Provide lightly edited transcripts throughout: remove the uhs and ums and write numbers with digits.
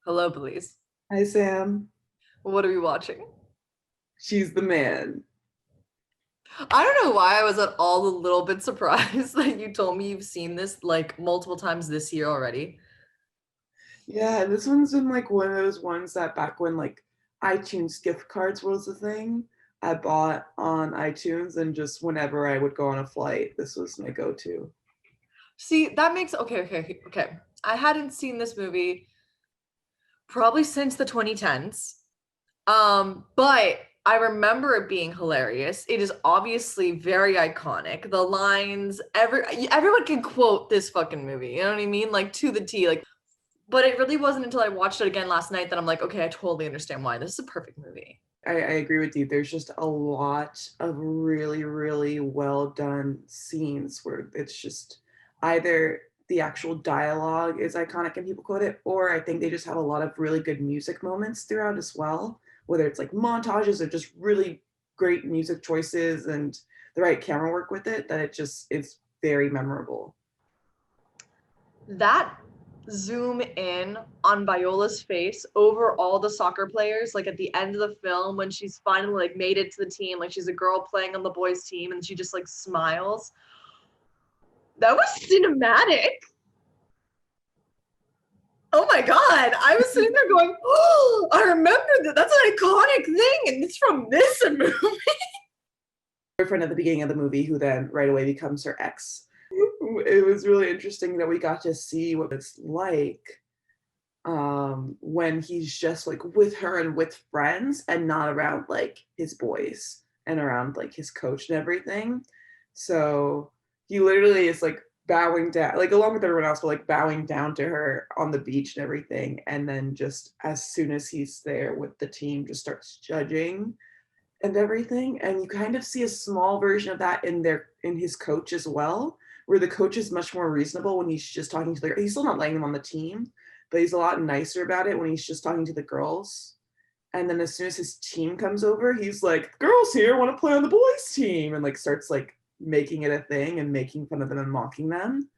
Hello, Belize. Hi, Sam. What are we watching? She's the man. I don't know why I was at all a little bit surprised that you told me you've seen this like multiple times this year already. Yeah, this one's been like one of those ones that back when like iTunes gift cards was a thing, I bought on iTunes and just whenever I would go on a flight, this was my go-to. See, that makes okay. I hadn't seen this movie probably since the 2010s. But I remember it being hilarious. It is obviously very iconic. The lines, everyone can quote this fucking movie. You know what I mean? Like to the T. Like, but it really wasn't until I watched it again last night that I'm like, okay, I totally understand why. This is a perfect movie. I agree with you. There's just a lot of really, really well done scenes where it's just either the actual dialogue is iconic and people quote it, or I think they just have a lot of really good music moments throughout as well, whether it's like montages or just really great music choices and the right camera work with it, that it just it's very memorable. That zoom in on Viola's face over all the soccer players, like at the end of the film when she's finally like made it to the team, like she's a girl playing on the boys' team and she just like smiles. That was cinematic. Oh my god. I was sitting there going, oh, I remember that. That's an iconic thing, and it's from this movie. Boyfriend at the beginning of the movie who then right away becomes her ex. It was really interesting that we got to see what it's like when he's just like with her and with friends and not around like his boys and around like his coach and everything. So he literally is like bowing down, like along with everyone else, but like bowing down to her on the beach and everything. And then just as soon as he's there with the team, just starts judging and everything. And you kind of see a small version of that in his coach as well, where the coach is much more reasonable when he's just talking to he's still not laying them on the team, but he's a lot nicer about it when he's just talking to the girls. And then as soon as his team comes over, he's like, girls here want to play on the boys team, and like starts like making it a thing and making fun of them and mocking them.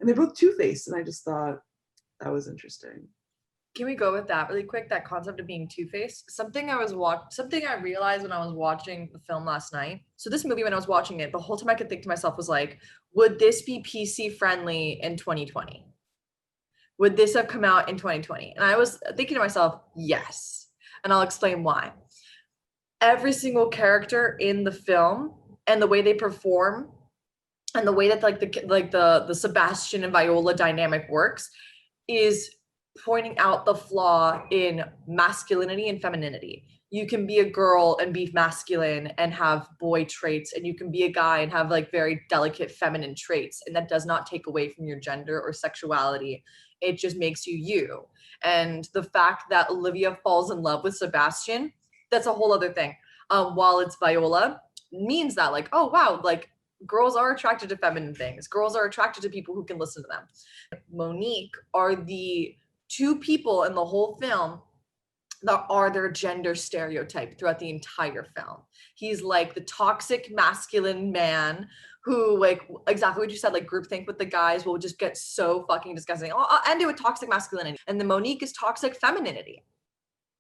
And they're both two-faced, and I just thought that was interesting. Can we go with that really quick? That concept of being two-faced. Something I realized when I was watching the film last night. So this movie, when I was watching it, the whole time I could think to myself was like, would this be PC friendly in 2020? Would this have come out in 2020? And I was thinking to myself, yes. And I'll explain why. Every single character in the film and the way they perform and the way that the Sebastian and Viola dynamic works is pointing out the flaw in masculinity and femininity. You can be a girl and be masculine and have boy traits, and you can be a guy and have like very delicate feminine traits, and that does not take away from your gender or sexuality. It just makes you you. And the fact that Olivia falls in love with Sebastian, that's a whole other thing. While it's Viola, means that like, oh wow, like girls are attracted to feminine things. Girls are attracted to people who can listen to them. Monique are the two people in the whole film that are their gender stereotype throughout the entire film. He's like the toxic masculine man who, like, exactly what you said, like groupthink with the guys will just get so fucking disgusting. I'll end it with toxic masculinity. And then Monique is toxic femininity.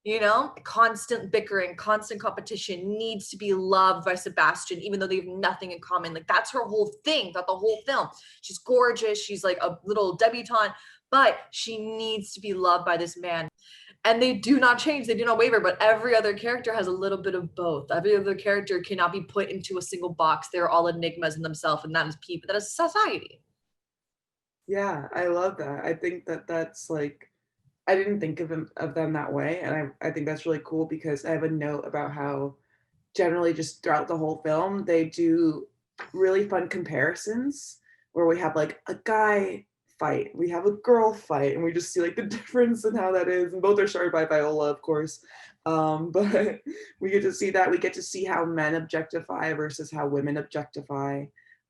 You know, constant bickering, constant competition, needs to be loved by Sebastian, even though they have nothing in common. Like, that's her whole thing throughout the whole film. She's gorgeous. She's like a little debutante, but she needs to be loved by this man. And they do not change, they do not waver, but every other character has a little bit of both. Every other character cannot be put into a single box. They're all enigmas in themselves, and that is people, that is society. Yeah, I love that. I think that that's like I didn't think of them that way, and I think that's really cool because I have a note about how generally just throughout the whole film they do really fun comparisons where we have like a guy fight, we have a girl fight, and we just see like the difference in how that is. And both are started by Viola, of course, but we get to see that. We get to see how men objectify versus how women objectify.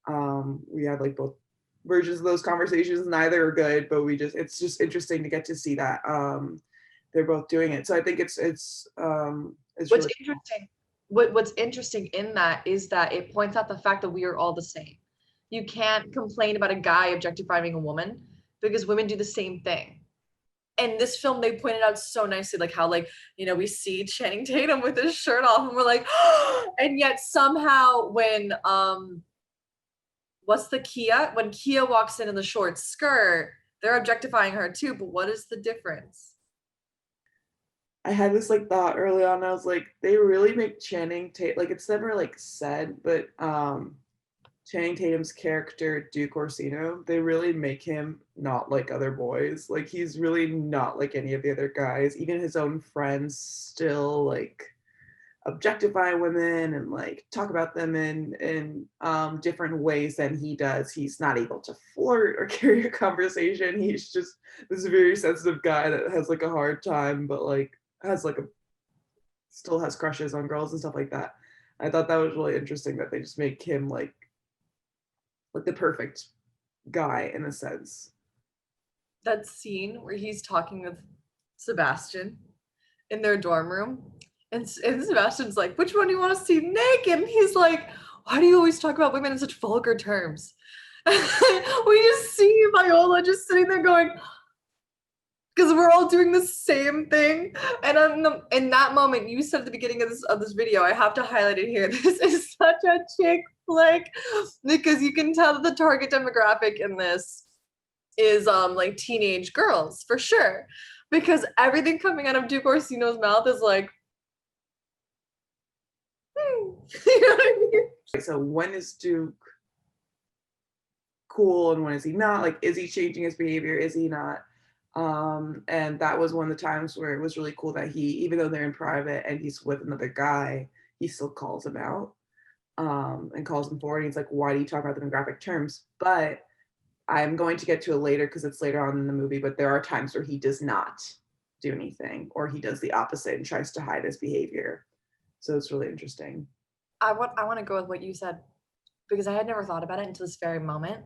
We have like both versions of those conversations. Neither are good, but it's just interesting to get to see that they're both doing it. So I think it's What's really interesting, what's interesting in that is that it points out the fact that we are all the same. You can't complain about a guy objectifying a woman because women do the same thing. And this film, they pointed out so nicely, like how, like, you know, we see Channing Tatum with his shirt off and we're like, and yet somehow when, what's the Kia? When Kia walks in the short skirt, they're objectifying her too, but what is the difference? I had this like thought early on. I was like, they really make Channing Tatum, like it's never like said, but Channing Tatum's character Duke Orsino, they really make him not like other boys. Like he's really not like any of the other guys. Even his own friends still like objectify women and like talk about them in different ways than he does. He's not able to flirt or carry a conversation. He's just this very sensitive guy that has like a hard time, but like has like a still has crushes on girls and stuff like that. I thought that was really interesting that they just make him like the perfect guy in a sense. That scene where he's talking with Sebastian in their dorm room, and Sebastian's like, which one do you want to see naked? And he's like, why do you always talk about women in such vulgar terms? We just see Viola just sitting there going, because we're all doing the same thing. And in that moment, you said at the beginning of this video, I have to highlight it here. This is such a chick flick because you can tell that the target demographic in this is like teenage girls for sure. Because everything coming out of Duke Orsino's mouth is like, you know what I mean? So when is Duke cool and when is he not? Like, is he changing his behavior? Is he not? And that was one of the times where it was really cool that he, even though they're in private and he's with another guy, he still calls him out and calls him forward. He's like, why do you talk about them in graphic terms? But I'm going to get to it later because it's later on in the movie, but there are times where he does not do anything or he does the opposite and tries to hide his behavior. So it's really interesting. I want to go with what you said because I had never thought about it until this very moment.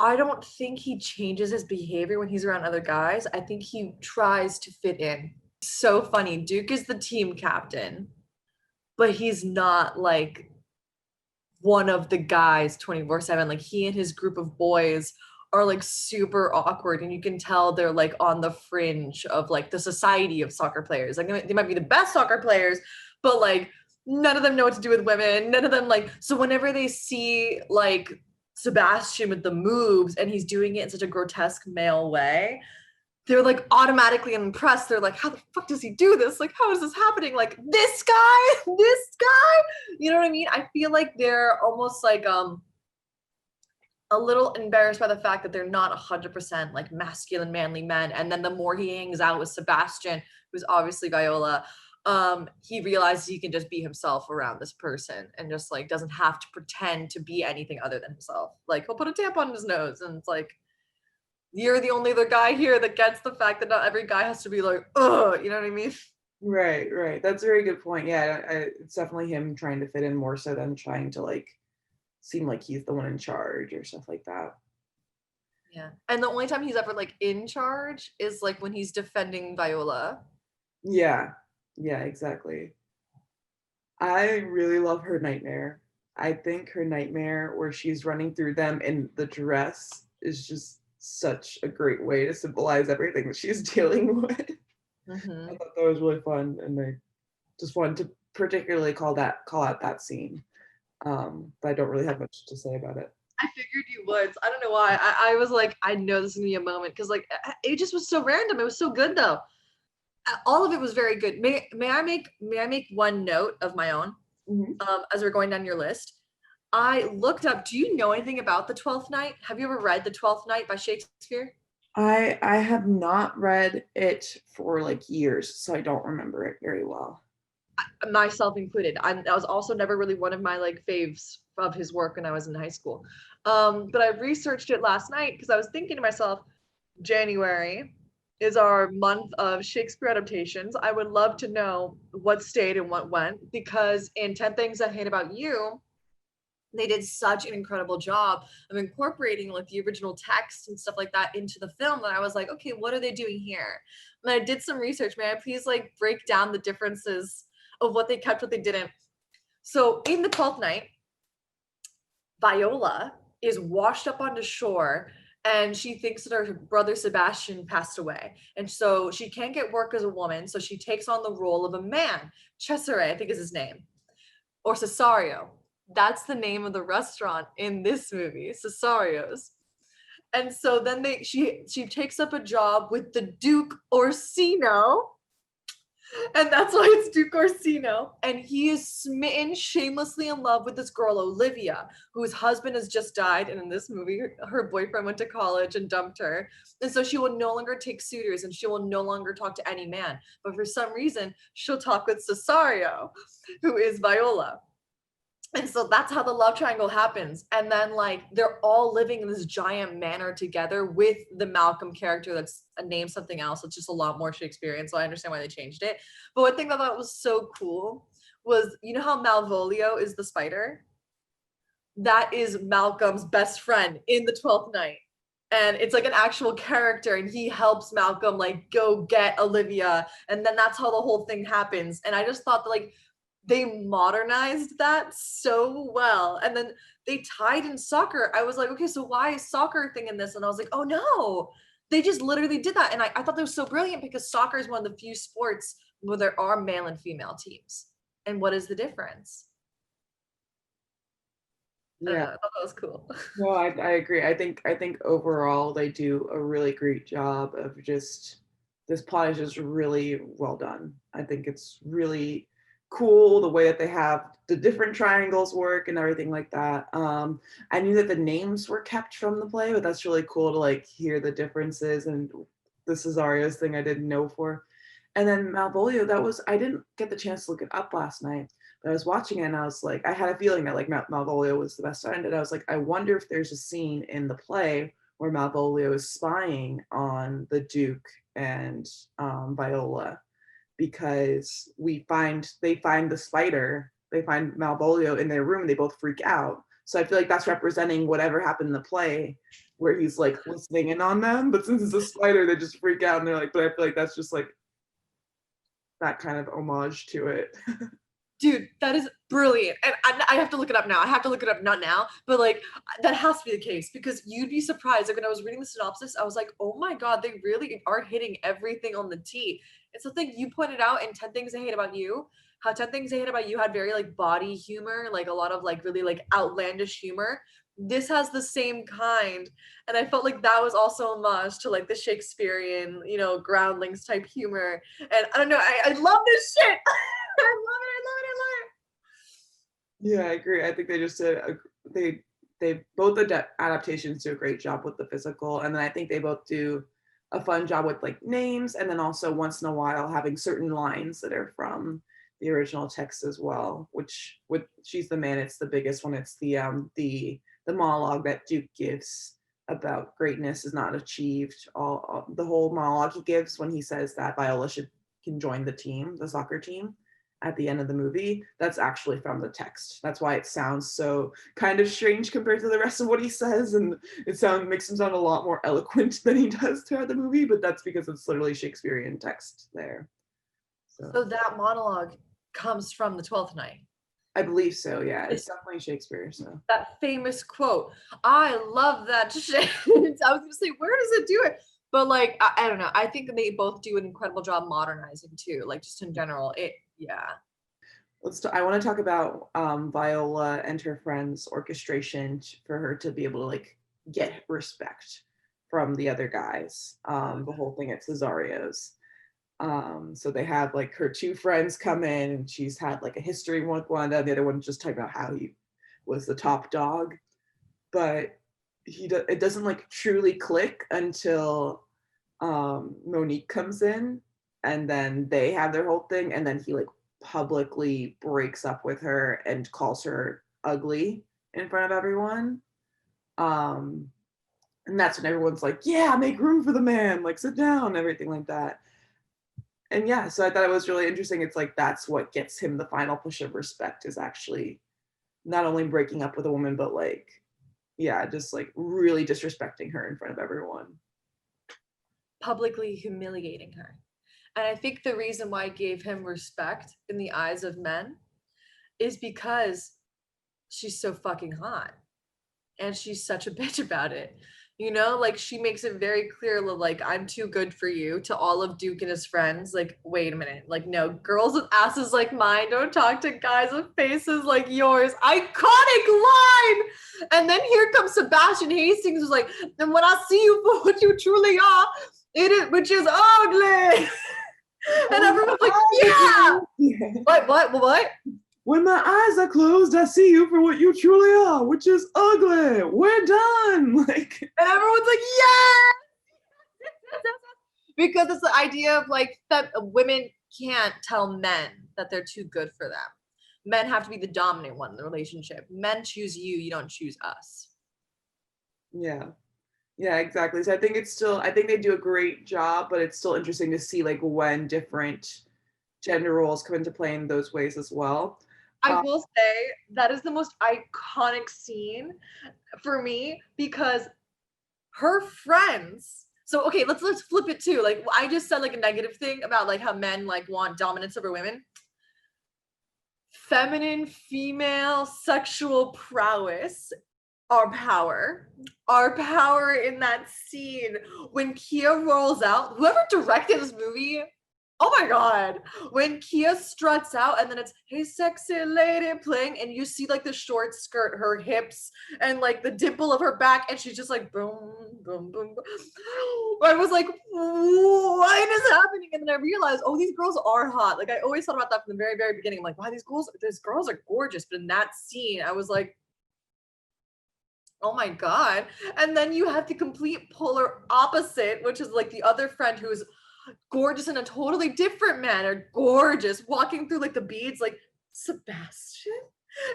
I don't think he changes his behavior when he's around other guys. I think he tries to fit in. So funny. Duke is the team captain, but he's not like one of the guys 24/7. Like he and his group of boys are like super awkward and you can tell they're like on the fringe of like the society of soccer players. Like they might be the best soccer players, but like none of them know what to do with women. None of them like, so whenever they see like Sebastian with the moves and he's doing it in such a grotesque male way, they're like automatically impressed. They're like, how the fuck does he do this? Like, how is this happening? Like this guy, you know what I mean? I feel like they're almost like a little embarrassed by the fact that they're not 100% like masculine, manly men. And then the more he hangs out with Sebastian, who's obviously Viola, he realizes he can just be himself around this person and just like doesn't have to pretend to be anything other than himself. Like he'll put a tampon in his nose and it's like, you're the only other guy here that gets the fact that not every guy has to be like, ugh, you know what I mean? Right. That's a very good point. Yeah, it's definitely him trying to fit in more so than trying to like seem like he's the one in charge or stuff like that. Yeah. And the only time he's ever like in charge is like when he's defending Viola. Yeah, exactly. I really love her nightmare. I think her nightmare where she's running through them in the dress is just such a great way to symbolize everything that she's dealing with. Mm-hmm. I thought that was really fun, and I just wanted to particularly call out that scene. But I don't really have much to say about it. I figured you would. I don't know why. I was like, I know this is gonna be a moment because like it just was so random. It was so good though. All of it was very good. May I make one note of my own as we're going down your list? I looked up. Do you know anything about the Twelfth Night? Have you ever read the Twelfth Night by Shakespeare? I have not read it for like years, so I don't remember it very well. Myself included. That was also never really one of my like faves of his work when I was in high school. But I researched it last night because I was thinking to myself, January is our month of Shakespeare adaptations. I would love to know what stayed and what went because in 10 Things I Hate About You, they did such an incredible job of incorporating like the original text and stuff like that into the film that I was like, okay, what are they doing here? And I did some research. May I please like break down the differences of what they kept, what they didn't? So in the 12th Night, Viola is washed up onto shore and she thinks that her brother Sebastian passed away. And so she can't get work as a woman, so she takes on the role of a man. Cesare, I think is his name, or Cesario. That's the name of the restaurant in this movie, Cesario's. And so then she takes up a job with the Duke Orsino, and that's why it's Duke Orsino. And he is smitten shamelessly in love with this girl, Olivia, whose husband has just died. And in this movie, her boyfriend went to college and dumped her. And so she will no longer take suitors and she will no longer talk to any man. But for some reason, she'll talk with Cesario, who is Viola. And so that's how the love triangle happens. And then like they're all living in this giant manor together with the Malcolm character that's named something else. It's just a lot more Shakespearean. So I understand why they changed it. But one thing that I thought was so cool was, you know how Malvolio is the spider? That is Malcolm's best friend in the 12th Night. And it's like an actual character, and he helps Malcolm like go get Olivia. And then that's how the whole thing happens. And I just thought that like they modernized that so well. And then they tied in soccer. I was like, okay, so why is soccer thing in this? And I was like, oh no, they just literally did that. And I thought that was so brilliant because soccer is one of the few sports where there are male and female teams. And what is the difference? Yeah. I thought that was cool. No, I agree. I think overall they do a really great job of just this plot is just really well done. I think it's really cool the way that they have the different triangles work and everything like that. I knew that the names were kept from the play, but that's really cool to like hear the differences and the Cesario's thing I didn't know for. And then Malvolio, that was I didn't get the chance to look it up last night, but I was watching it and I was like, I had a feeling that like Malvolio was the best friend, and I was like, I wonder if there's a scene in the play where Malvolio is spying on the Duke and Viola, because they find the spider, they find Malvolio in their room, and they both freak out. So I feel like that's representing whatever happened in the play where he's like listening in on them. But since it's a spider, they just freak out and they're like, but I feel like that's just like that kind of homage to it. Dude, that is brilliant. And I have to look it up now. I have to look it up, not now, but like that has to be the case because you'd be surprised. Like when I was reading the synopsis, I was like, oh my God, they really are hitting everything on the T. It's something you pointed out in 10 Things I Hate About You, how 10 Things I Hate About You had very like body humor, like a lot of like really like outlandish humor. This has the same kind. And I felt like that was also a homage to like the Shakespearean, groundlings type humor. And I don't know, I love this shit. I love it. I love it. I love it. Yeah, I agree. I think they just did they both adaptations do a great job with the physical, and then I think they both do a fun job with like names, and then also once in a while having certain lines that are from the original text as well. Which with She's the Man, it's the biggest one. It's the monologue that Duke gives about greatness is not achieved. All the whole monologue he gives when he says that Viola can join the team, the soccer team at the end of the movie, that's actually from the text. That's why it sounds so kind of strange compared to the rest of what he says, and makes him sound a lot more eloquent than he does throughout the movie. But that's because it's literally Shakespearean text there. So that monologue comes from the 12th Night. I believe so. Yeah, it's definitely Shakespeare. So that famous quote. I love that shit. I was gonna say, where does it do it? But like, I don't know. I think they both do an incredible job modernizing too. Like just in general, yeah. I want to talk about Viola and her friends' orchestration for her to be able to like get respect from the other guys. The whole thing at Cesario's. So they have like her two friends come in, and she's had like a history with one, and the other one just talking about how he was the top dog, but it doesn't like truly click until Monique comes in, and then they have their whole thing, and then he like publicly breaks up with her and calls her ugly in front of everyone. And that's when everyone's like, yeah, make room for the man, like sit down, everything like that. And yeah, so I thought it was really interesting. It's like that's what gets him the final push of respect, is actually not only breaking up with a woman, but like, yeah, just like really disrespecting her in front of everyone. Publicly humiliating her. And I think the reason why I gave him respect in the eyes of men is because she's so fucking hot. And she's such a bitch about it. You know, like she makes it very clear, like, I'm too good for you to all of Duke and his friends. Like, wait a minute. Like, no, girls with asses like mine don't talk to guys with faces like yours. Iconic line. And then here comes Sebastian Hastings, who's like, and when I see you for what you truly are, it is, which is ugly. And everyone's like, yeah. What? When my eyes are closed, I see you for what you truly are, which is ugly. We're done. Like, And everyone's like, yes! Because it's the idea of like that women can't tell men that they're too good for them. Men have to be the dominant one in the relationship. Men choose you, you don't choose us. yeah. Yeah, exactly. So I think they do a great job, but it's still interesting to see like when different gender roles come into play in those ways as well. I will say that is the most iconic scene for me because her friends. So okay, let's flip it too. Like I just said like a negative thing about like how men like want dominance over women. Feminine, female, sexual prowess, our power in that scene when Kia rolls out. Whoever directed this movie, oh my god, when Kia struts out and then it's hey sexy lady playing and you see like the short skirt, her hips and like the dimple of her back and she's just like boom boom boom, boom. I was like what is happening and then I realized oh these girls are hot. Like I always thought about that from the very beginning. I'm like wow these girls are gorgeous, but in that scene I was like oh my god. And then you have the complete polar opposite, which is like the other friend who's gorgeous in a totally different manner, gorgeous, walking through like the beads, like Sebastian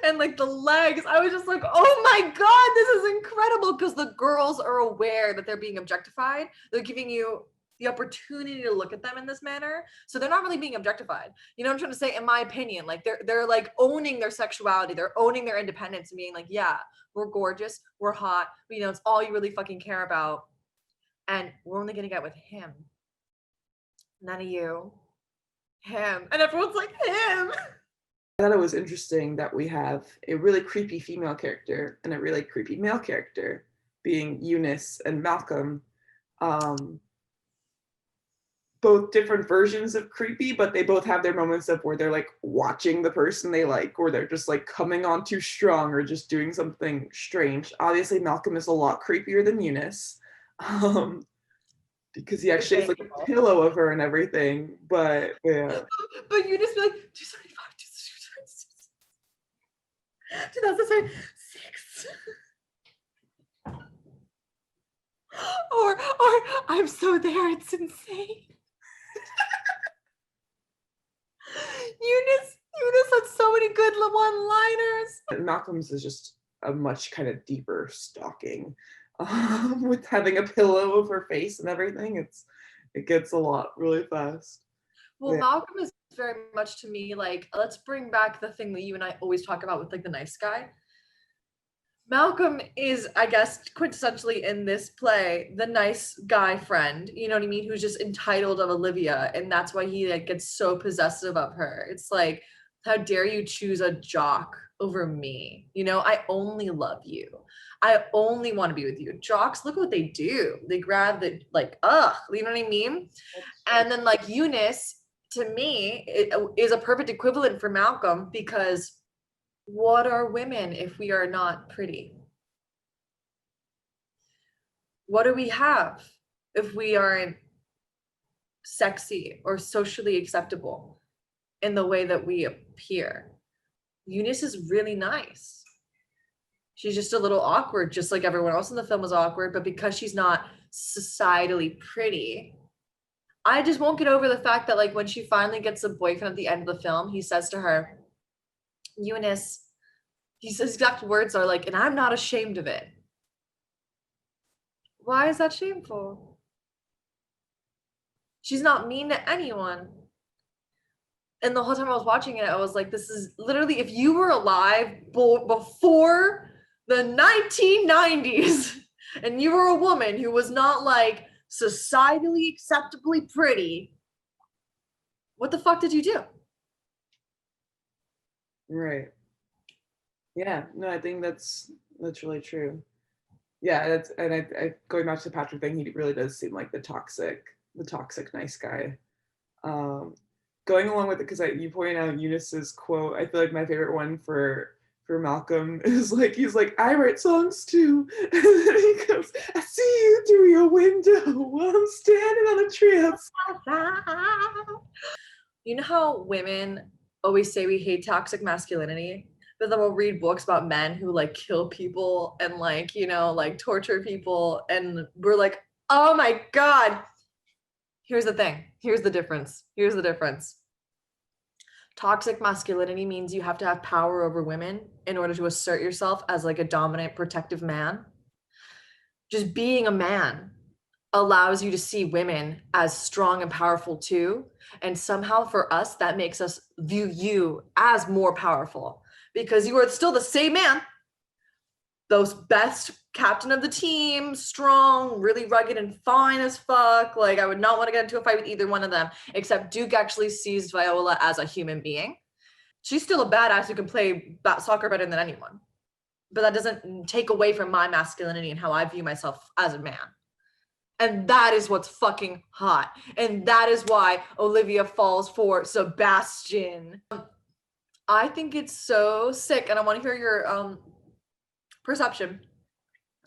and like the legs. I was just like, oh my god, this is incredible because the girls are aware that they're being objectified. They're giving you the opportunity to look at them in this manner, so they're not really being objectified. You know what I'm trying to say? In my opinion, like they're like owning their sexuality, they're owning their independence, and being like, yeah, we're gorgeous, we're hot, you know, it's all you really fucking care about, and we're only gonna get with him. None of you. Him. And everyone's like, him. I thought it was interesting that we have a really creepy female character and a really creepy male character, being Eunice and Malcolm. Um, both different versions of creepy, but they both have their moments of where they're like watching the person they like, or they're just like coming on too strong or just doing something strange. Obviously, Malcolm is a lot creepier than Eunice. Because he actually has like a pillow of her and everything. But yeah. But you just be like 275, 2006. Or I'm so there, it's insane. Eunice had so many good one-liners. Malcolm's is just a much kind of deeper stalking. With having a pillow over her face and everything, it gets a lot really fast. Well, yeah. Malcolm is very much to me like, let's bring back the thing that you and I always talk about with like the nice guy. Malcolm is, I guess, quintessentially in this play, the nice guy friend, you know what I mean? Who's just entitled of Olivia. And that's why he like gets so possessive of her. It's like, how dare you choose a jock over me? You know, I only love you. I only want to be with you. Jocks, look what they do. They grab the like, ugh, you know what I mean? And then like Eunice, to me, it is a perfect equivalent for Malcolm because what are women if we are not pretty? What do we have if we aren't sexy or socially acceptable in the way that we appear? Eunice is really nice. She's just a little awkward, just like everyone else in the film was awkward, but because she's not societally pretty, I just won't get over the fact that like when she finally gets a boyfriend at the end of the film, he says to her, Eunice, his exact words are like, and I'm not ashamed of it. Why is that shameful? She's not mean to anyone. And the whole time I was watching it, I was like, this is literally, if you were alive before the 1990s and you were a woman who was not like societally acceptably pretty, what the fuck did you do? Right. Yeah, no, I think that's really true. Yeah, that's and I going back to the Patrick thing, he really does seem like the toxic nice guy. Um, Going along with it, because you pointed out Eunice's quote, I feel like my favorite one for Malcolm is like he's like, I write songs too. And then he goes, I see you through your window while I'm standing on a tree outside. You know how women always say we hate toxic masculinity, but then we'll read books about men who like kill people and like, you know, like torture people. And we're like, oh my God. Here's the thing. Here's the difference. Here's the difference. Toxic masculinity means you have to have power over women in order to assert yourself as like a dominant, protective man. Just being a man allows you to see women as strong and powerful too. And somehow for us, that makes us view you as more powerful because you are still the same man, those best captain of the team, strong, really rugged and fine as fuck. Like I would not want to get into a fight with either one of them, except Duke actually sees Viola as a human being. She's still a badass who can play soccer better than anyone. But that doesn't take away from my masculinity and how I view myself as a man. And that is what's fucking hot. And that is why Olivia falls for Sebastian. I think it's so sick, and I want to hear your perception.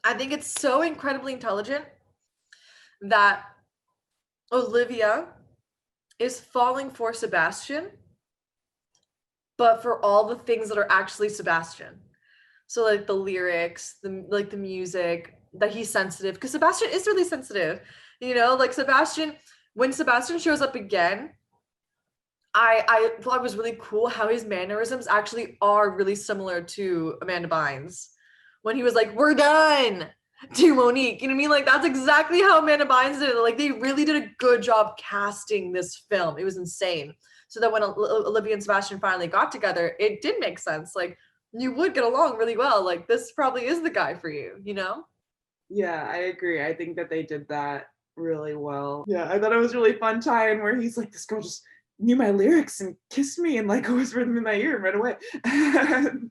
I think it's so incredibly intelligent that Olivia is falling for Sebastian, but for all the things that are actually Sebastian. So like the lyrics, the music, that he's sensitive, because Sebastian is really sensitive. You know, like Sebastian, when Sebastian shows up again, I thought it was really cool how his mannerisms actually are really similar to Amanda Bynes. When he was like, "We're done," to Monique. You know what I mean? Like that's exactly how Amanda Bynes did it. Like they really did a good job casting this film. It was insane. So that when Olivia and Sebastian finally got together, it did make sense. Like you would get along really well. Like this probably is the guy for you, you know? Yeah, I agree. I think that they did that really well. Yeah, I thought it was really fun time where he's like, this girl just knew my lyrics and kissed me and like whispered them in my ear and right away. And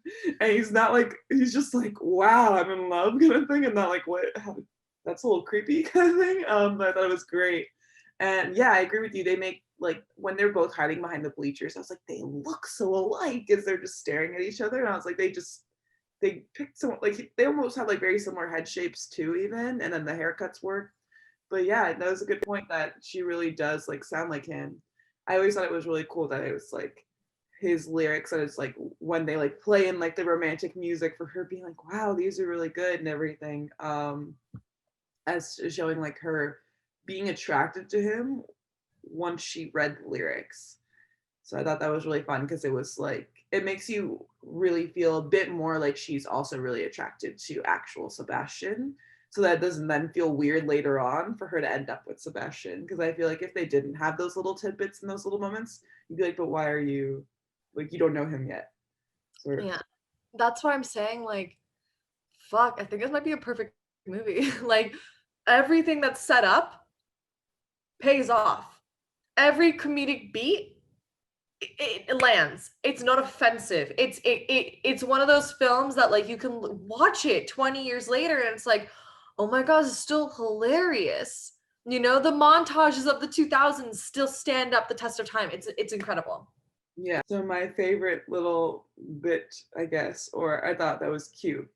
he's not like, he's just like, wow, I'm in love kind of thing, and not like, what, how, that's a little creepy kind of thing. I thought it was great. And yeah, I agree with you. They make like when they're both hiding behind the bleachers, I was like, they look so alike as they're just staring at each other. And I was like, they picked some like they almost have like very similar head shapes too, even, and then the haircuts work. But yeah, that was a good point that she really does like sound like him. I always thought it was really cool that it was like his lyrics, and it's like when they like play in like the romantic music for her being like, wow, these are really good and everything. As showing like her being attracted to him once she read the lyrics. So I thought that was really fun because it was like it makes you really feel a bit more like she's also really attracted to actual Sebastian. So that doesn't then feel weird later on for her to end up with Sebastian. Because I feel like if they didn't have those little tidbits and those little moments, you'd be like, but why are you like you don't know him yet? Sort of. Yeah. That's why I'm saying, like, fuck, I think this might be a perfect movie. Like everything that's set up pays off. Every comedic beat it lands. It's not offensive. It's one of those films that like you can watch it 20 years later and it's like, oh my god, it's still hilarious. You know, the montages of the 2000s still stand up the test of time. It's incredible. Yeah. So my favorite little bit, I guess, or I thought that was cute.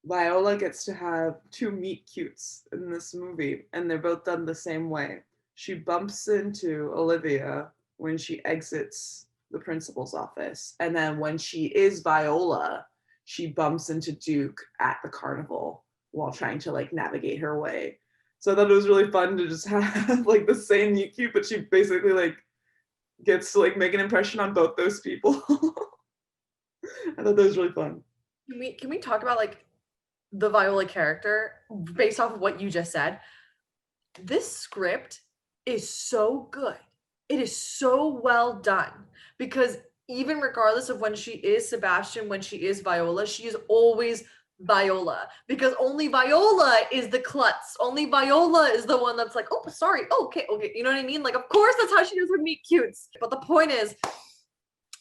Viola gets to have two meet cutes in this movie, and they're both done the same way. She bumps into Olivia when she exits the principal's office, and then when she is Viola, she bumps into Duke at the carnival while trying to like navigate her way. So I thought it was really fun to just have like the same meet cute, but she basically like gets to like make an impression on both those people. I thought that was really fun. Can we talk about like the Viola character based off of what you just said? This script is so good. It is so well done because even regardless of when she is Sebastian, when she is Viola, she is always Viola because only Viola is the klutz. Only Viola is the one that's like, oh, sorry. Oh, okay. You know what I mean? Like, of course, that's how she does with meet cutes. But the point is,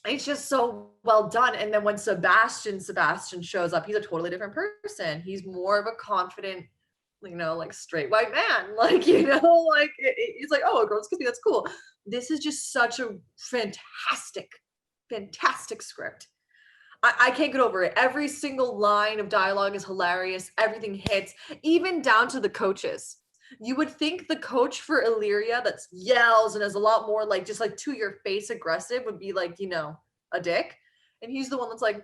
it's just so well done. And then when Sebastian shows up, he's a totally different person. He's more of a confident, like straight white man. Like, he's like, oh, girls kiss me, that's cool. This is just such a fantastic, fantastic script. I can't get over it. Every single line of dialogue is hilarious. Everything hits, even down to the coaches. You would think the coach for Illyria that yells and is a lot more like just like to your face aggressive would be like, a dick. And he's the one that's like,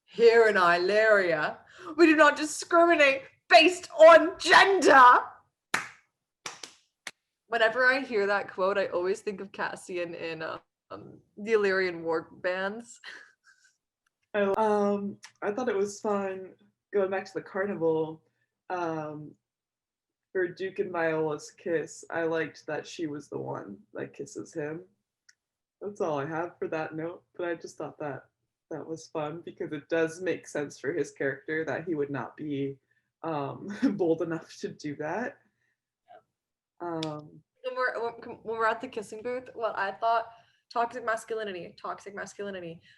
here in Illyria, we do not discriminate based on gender. Whenever I hear that quote, I always think of Cassian in the Illyrian war bands. I thought it was fun going back to the carnival. For Duke and Viola's kiss, I liked that she was the one that kisses him. That's all I have for that note, but I just thought that was fun because it does make sense for his character that he would not be bold enough to do that. When we're at the kissing booth, what I thought, toxic masculinity.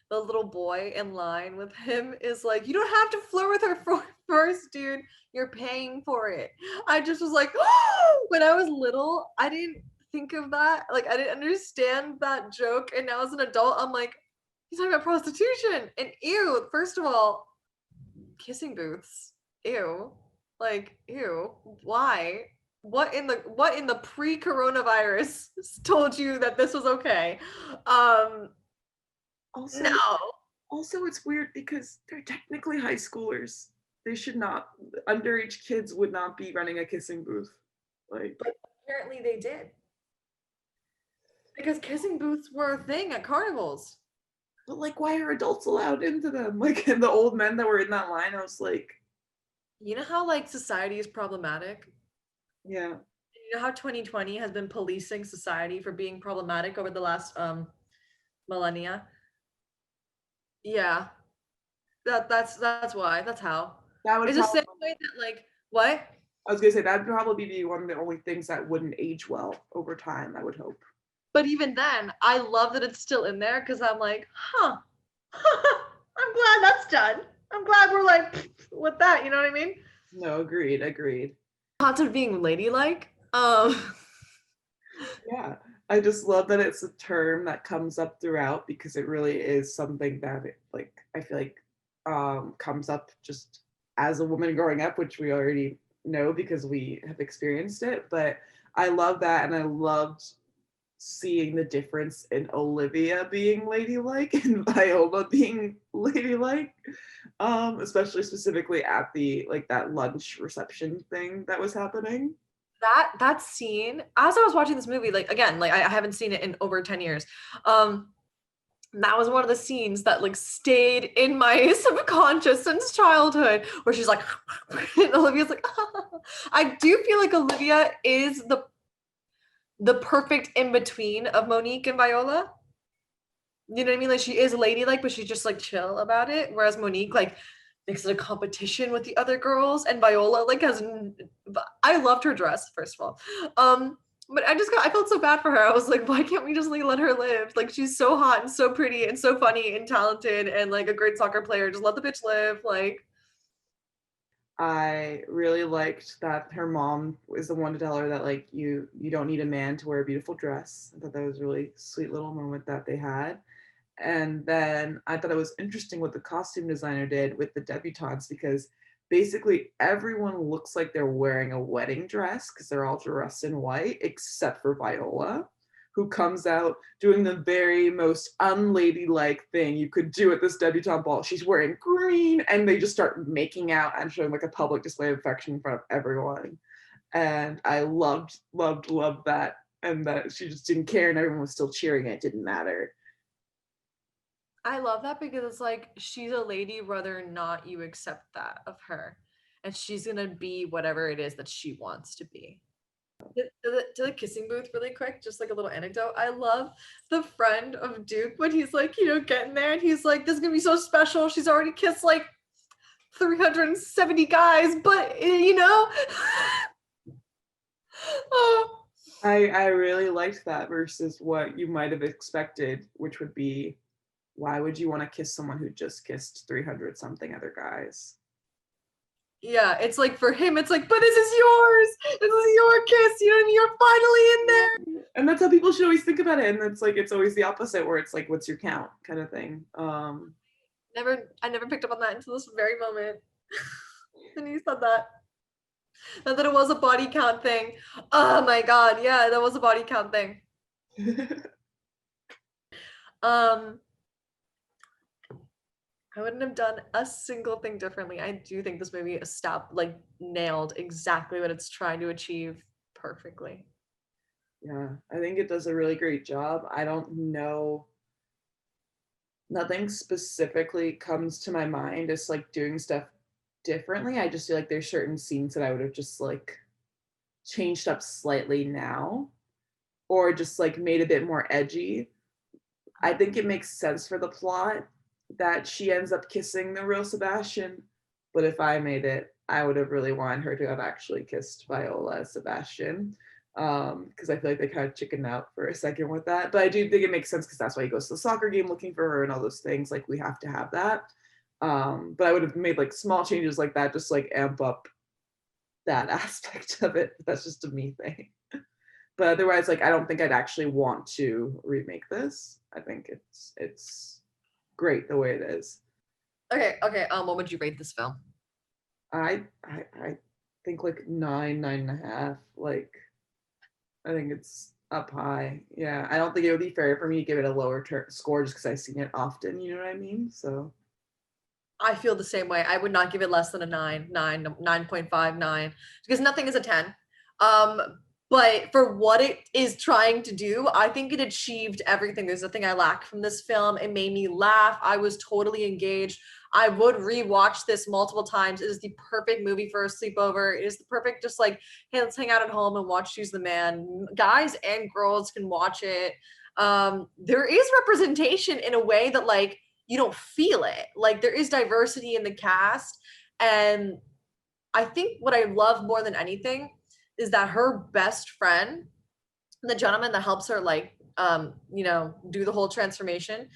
The little boy in line with him is like, you don't have to flirt with her first, dude. You're paying for it. I just was like, oh! When I was little, I didn't think of that. Like, I didn't understand that joke. And now as an adult, I'm like, he's talking about prostitution. And ew, first of all, kissing booths. Ew. Like, ew. Why? What in the pre-coronavirus told you that this was okay? Also, no. Also, it's weird because they're technically high schoolers. They should not. Underage kids would not be running a kissing booth. Like, but apparently they did. Because kissing booths were a thing at carnivals. But like, why are adults allowed into them? Like, and the old men that were in that line, I was like, you know how like society is problematic? Yeah. You know how 2020 has been policing society for being problematic over the last millennia? Yeah. That's why. That's how. That would it's the same way that like what? I was gonna say that'd probably be one of the only things that wouldn't age well over time, I would hope. But even then, I love that it's still in there because I'm like, huh. I'm glad that's done. I'm glad we're like with that, you know what I mean? No, agreed. Concept of being ladylike. Yeah. I just love that it's a term that comes up throughout because it really is something that I feel like comes up just as a woman growing up, which we already know because we have experienced it. But I love that, and I loved seeing the difference in Olivia being ladylike and Viola being ladylike, especially specifically at the that lunch reception thing that was happening. That scene, as I was watching this movie, I haven't seen it in over 10 years. That was one of the scenes that stayed in my subconscious since childhood, where she's like, and Olivia's like, I do feel like Olivia is the perfect in between of Monique and Viola. You know what I mean? Like, she is ladylike, but she's just chill about it. Whereas Monique makes it a competition with the other girls, and Viola I loved her dress, first of all. But I felt so bad for her. I was like, why can't we just let her live? She's so hot and so pretty and so funny and talented and a great soccer player. Just let the bitch live. I really liked that her mom was the one to tell her that you don't need a man to wear a beautiful dress. I thought that was a really sweet little moment that they had. And then I thought it was interesting what the costume designer did with the debutantes, because basically everyone looks like they're wearing a wedding dress because they're all dressed in white, except for Viola, who comes out doing the very most unladylike thing you could do at this debutante ball. She's wearing green, and they just start making out and showing a public display of affection in front of everyone. And I loved that. And that she just didn't care and everyone was still cheering. It didn't matter. I love that because it's she's a lady whether or not you accept that of her, and she's gonna be whatever it is that she wants to be. To the kissing booth really quick, just a little anecdote. I love the friend of Duke when he's getting there, and he's like, this is gonna be so special. She's already kissed 370 guys, but oh. I really liked that versus what you might have expected, which would be, why would you want to kiss someone who just kissed 300 something other guys? Yeah, it's like for him, it's like, but this is yours. This is your kiss. You know what I mean? You're finally in there. And that's how people should always think about it. And it's like, it's always the opposite where it's like, what's your count kind of thing. I never picked up on that until this very moment. And you said that. And that it was a body count thing. Oh my god, yeah, that was a body count thing. Um, I wouldn't have done a single thing differently. I do think this movie nailed exactly what it's trying to achieve perfectly. Yeah, I think it does a really great job. I don't know, nothing specifically comes to my mind as like doing stuff differently. I just feel like there's certain scenes that I would have just like changed up slightly now or just like made a bit more edgy. I think it makes sense for the plot that she ends up kissing the real Sebastian, but if I made it, I would have really wanted her to have actually kissed Viola as Sebastian, because I feel like they kind of chickened out for a second with that. But I do think it makes sense because that's why he goes to the soccer game looking for her and all those things. Like we have to have that. But I would have made like small changes like that, just like amp up that aspect of it. That's just a me thing. But otherwise, like I don't think I'd actually want to remake this. I think it's great the way it is. Okay, okay. What would you rate this film? I think like 9.5. Like I think it's up high. Yeah, I don't think it would be fair for me to give it a lower score just because I've seen it often. You know what I mean? So I feel the same way. I would not give it less than a 9.59, because nothing is a 10. Um, but for what it is trying to do, I think it achieved everything. There's nothing I lack from this film. It made me laugh. I was totally engaged. I would rewatch this multiple times. It is the perfect movie for a sleepover. It is the perfect, just like, hey, let's hang out at home and watch Choose the Man. Guys and girls can watch it. There is representation in a way that like you don't feel it. Like there is diversity in the cast. And I think what I love more than anything is that her best friend, the gentleman that helps her do the whole transformation,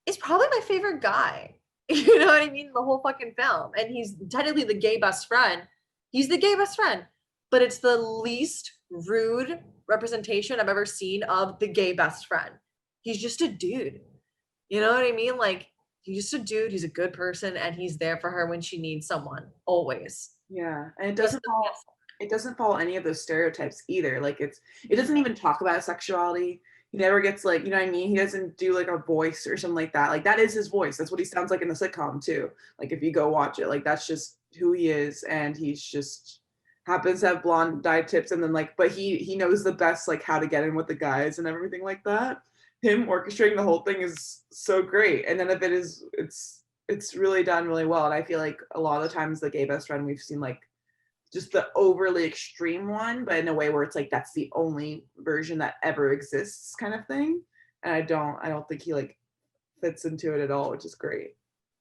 is probably my favorite guy. You know what I mean? The whole fucking film. And he's technically the gay best friend. He's the gay best friend, but it's the least rude representation I've ever seen of the gay best friend. He's just a dude. You know what I mean? Like he's just a dude. He's a good person, and he's there for her when she needs someone. Always. yeah, and Just it doesn't follow any of those stereotypes either. Like it doesn't even talk about sexuality. He never gets like, you know what I mean? He doesn't do like a voice or something like that. Like that is his voice. That's what he sounds like in the sitcom too. Like if you go watch it, like that's just who he is, and he's just happens to have blonde dyed tips, and then like, but he knows the best like how to get in with the guys and everything like that. Him orchestrating the whole thing is so great, and then if it is, it's really done really well. And I feel like a lot of the times the gay best friend we've seen like just the overly extreme one, but in a way where it's like that's the only version that ever exists kind of thing. And I don't think he like fits into it at all, which is great.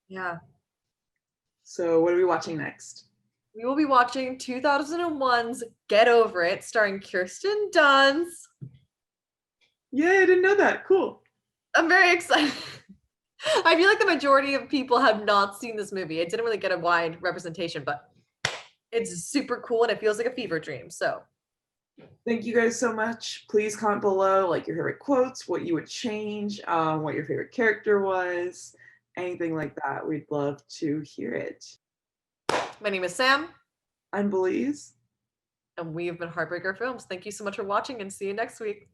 yeah. So what are we watching next? We will be watching 2001's Get Over It, starring Kirsten Dunst. Yeah, I didn't know that. Cool. I'm very excited. I feel like the majority of people have not seen this movie. It didn't really get a wide representation, but it's super cool and it feels like a fever dream. So Thank you guys so much. Please comment below like your favorite quotes, what you would change, what your favorite character was, anything like that. We'd love to hear it. my name is Sam, I'm Belize. and we have been Heartbreaker Films. Thank you so much for watching, and see you next week.